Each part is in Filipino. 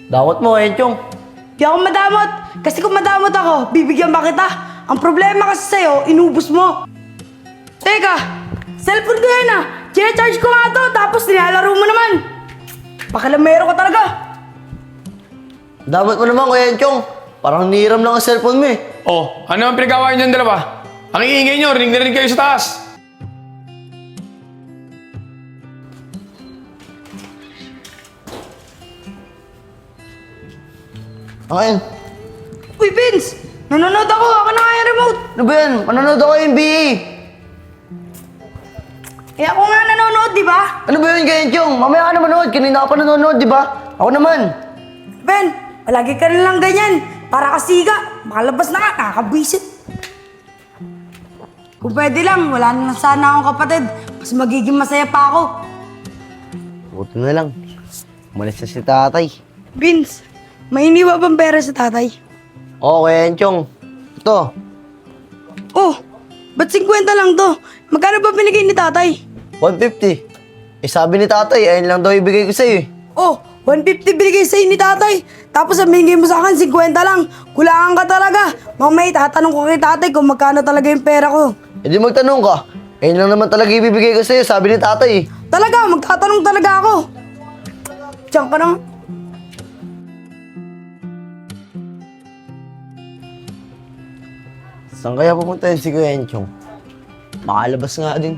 Dawat mo, Enchong. Di ako madamot. Kasi kung madamot ako, bibigyan ba kita? Ang problema kasi sa'yo, inubos mo. Teka, cellphone ko yan ah. Charge ko nga to, tapos nilalaro mo naman. Pakilamero ka talaga. Dawat mo naman, Kuya Enchong. Parang niram lang ang cellphone mo eh. Oh, ano ang pinagawa niyo dalawa? Ang iingay niyo, rinig na rin kayo sa taas. Akin. Uy, Vince! Nanonood ako. Ako na nga yung remote. Ano ba yan? Manonood ako NBA. Eh ako nga nanonood, di ba? Ano ba yun, Kuya Enchong? Mamaya ka na manood. Kanina ka pa nanonood, di ba? Ako naman. Ben, palagi ka rin lang ganyan. Para kasiga. Makalabas na ka, nakakabwisit. Kung pwede lang, wala na sana akong kapatid. Mas magiging masaya pa ako. Buti na lang. Umalis na si tatay. Vince, may iniwa bang pera sa tatay? Oo, Kuya Enchong. Ito. Oh, ba't 50 lang to? Magkano ba binigay ni tatay? 150. Eh sabi ni tatay, ayun lang daw ibigay ko sa'yo eh. Oh, 150 binigay sa'yo ni tatay. Tapos sabihin mo sa akin, 50 lang. Kulangan ka talaga. Mamaya tatanong ko kay tatay kung magkano talaga yung pera ko. E di magtanong ka. Ayun lang naman talaga ibibigay ko sa'yo, sabi ni tatay eh. Talaga, magtatanong talaga ako. Diyan ka na. Saan kaya pupunta yun si Kuya Enchong? Makalabas nga din.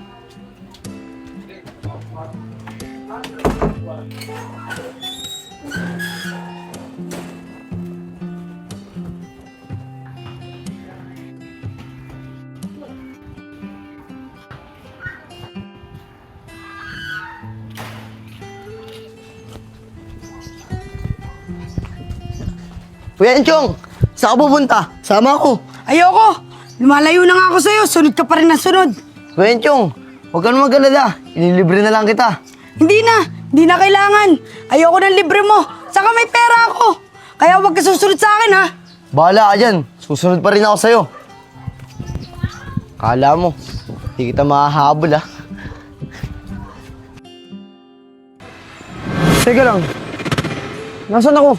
Kuya Enchong, saan ka pupunta? Sama ako. Ayoko. Lumalayo na nga ako sa'yo. Sunod ka pa rin na sunod. Kuya Enchong, huwag ka na mag-alala. Ililibre na lang kita. Hindi na. Hindi na kailangan. Ayoko ng libre mo. Saka may pera ako. Kaya huwag ka susunod sa akin, ha? Bahala ka dyan. Susunod pa rin ako sa'yo. Kala mo, hindi kita mahahabol ah. Teka lang. Nasaan ako?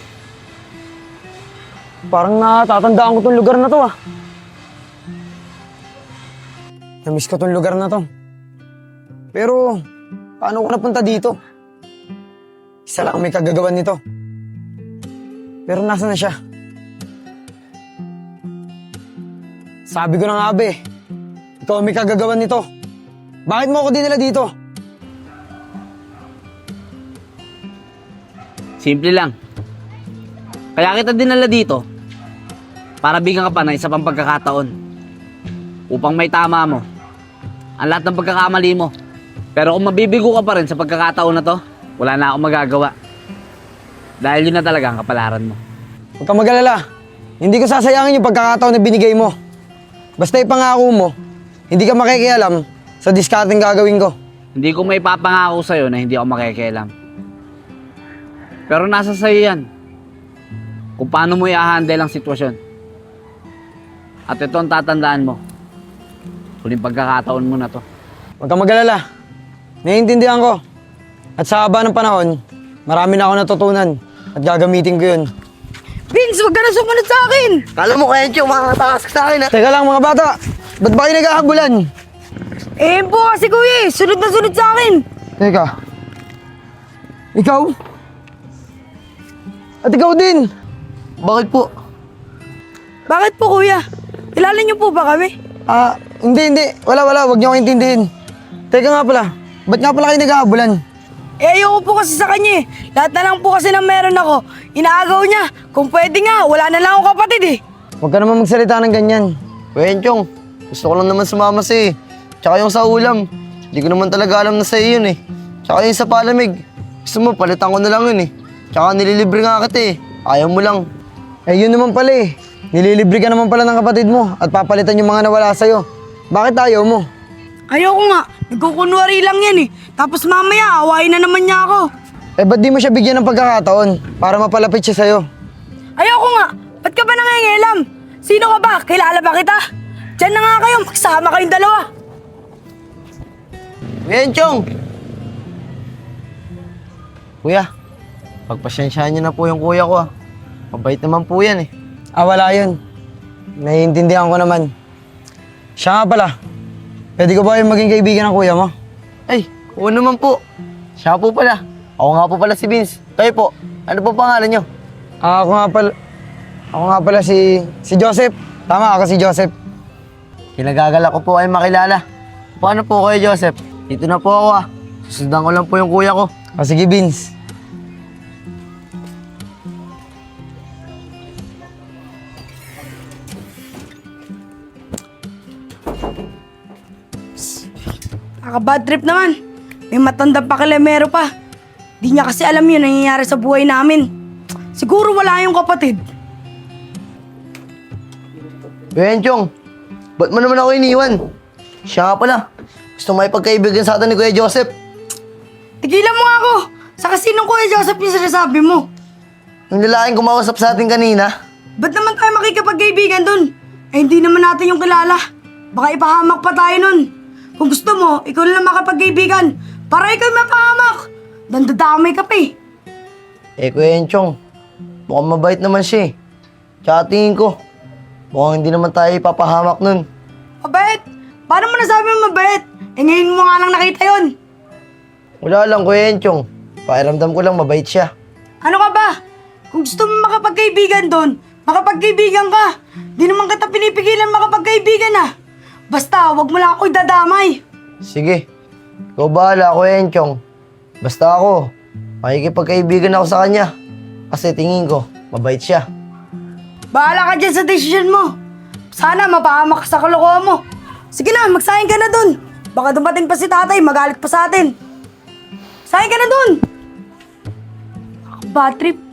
Parang natatandaan ko tong lugar na to ah. Namiss ko tong lugar na to. Pero, paano ko napunta dito? Isa lang may kagagawan nito. Pero nasa na siya? Sabi ko na nga be, ikaw ang may kagagawan nito. Bakit mo ako dinala dito? Simple lang. Kaya kita dinala dito para bigyan ka pa ng isa pang pagkakataon upang may tama mo ang lahat ng pagkakamali mo. Pero kung mabibigo ka pa rin sa pagkakataon na to, wala na akong magagawa. Dahil yun na talaga ang kapalaran mo. Huwag kang mag-alala. Hindi ko sasayangin yung pagkakataon na binigay mo. Basta ipangako mo, hindi ka makikialam sa discarding gagawin ko. Hindi ko may papangako sa'yo na hindi ako makikialam. Pero nasa sa'yo yan kung paano mo i-handle ang sitwasyon. At ito ang tatandaan mo. Huling pagkakataon mo na to. Huwag kang mag-alala. Naiintindihan ko. At sa haba ng panahon, marami na ako natutunan at gagamitin ko yun. Vince, huwag ka na sumunod sa akin. Kala mo, Kuya Enchong, makakatakas ka sa akin ah. Teka lang mga bata, ba't ba kayo naghahabulan? Eh, po kasi kuya eh. Sunod na sunod sa akin. Teka. Ikaw? At ikaw din? Bakit po? Bakit po kuya? Kilala niyo po ba kami? Hindi. Wala. Huwag niyo ako intindihin. Teka nga pala, ba't nga pala kayo naghahabulan? Eh, ayoko po kasi sa kanya eh. Lahat na lang po kasi na meron ako. Inaagaw niya. Kung pwede nga, wala na lang akong kapatid eh. Huwag ka naman magsalita ng ganyan. Kuya Enchong, gusto ko lang naman sumama sa'yo eh. Tsaka yung sa ulam, hindi ko naman talaga alam na sa'yo yun eh. Tsaka yung sa palamig, gusto mo, palitan ko na lang yun eh. Tsaka nililibre nga kita eh. Ayaw mo lang. Eh yun naman pala eh. Nililibre ka naman pala ng kapatid mo at papalitan yung mga nawala sa'yo. Bakit ayaw mo? Ayoko nga. Nagkukunwari lang yan eh. Tapos mamaya, awayin na naman niya ako. Eh ba't di mo siya bigyan ng pagkakataon para mapalapit siya sa'yo? Ayoko nga. Ba't ka ba nangingialam? Sino ka ba? Kilala ba kita? Diyan na nga kayo. Magsama kayong dalawa. Kuya Enchong! Kuya, Pagpasensyahan niyo na po yung kuya ko ah. Mabait naman po yan eh. Wala yun. Naiintindihan ko naman. Siya nga pala. Pwede ko ba yung maging kaibigan ng kuya mo? Ay, oo naman po. Siya po pala. Ako nga po pala si Vince. Kayo po, ano po pangalan niyo? Ako nga pala si Joseph. Tama, ako si Joseph. Kinagagala ko po ay makilala. Paano po kayo, Joseph? Dito na po ako ah. Susundan ko lang po yung kuya ko. Sige, Vince. Nakaka-bad trip naman. May matandang pakilamero pa. Di niya kasi alam yun nangyayari sa buhay namin. Siguro wala yung kapatid. Benchong, ba't mo naman ako iniwan? Siya nga pala. Gusto may pagkaibigan sa atin ni Kuya Joseph. Tigilan mo nga ako. Sa kasinong Kuya Joseph yung sinasabi mo. Yung lalaking kumausap sa atin kanina. Ba't naman tayo makikipagkaibigan dun? Eh hindi naman natin yung kilala. Baka ipahamak pa tayo nun. Kung gusto mo, ikaw na lang makapagkaibigan. Para ikaw mapahamak. Dandadamay ka pa eh. Kuya Enchong, mukhang mabait naman siya eh. Tsaka tingin ko, mukhang hindi naman tayo ipapahamak nun. Mabait? Paano mo nasabi mo mabait? Eh ngayon mo nga lang nakita yun. Wala lang, Kuya Enchong. Pakiramdam ko lang mabait siya. Ano ka ba? Kung gusto mo makapagkaibigan doon, makapagkaibigan ka. Di naman kita pinipigilan makapagkaibigan ah. Basta, wag mo lang ako idadamay. Sige, ikaw bahala, Kuya Enchong. Basta ako, makikipagkaibigan ako sa kanya. Kasi tingin ko, mabait siya. Bahala ka dyan sa desisyon mo. Sana mapahamak ka sa kalokohan mo. Sige na, magsahin ka na dun. Baka dumating pa si tatay, magalit pa sa atin. Sahin ka na dun. Bad trip.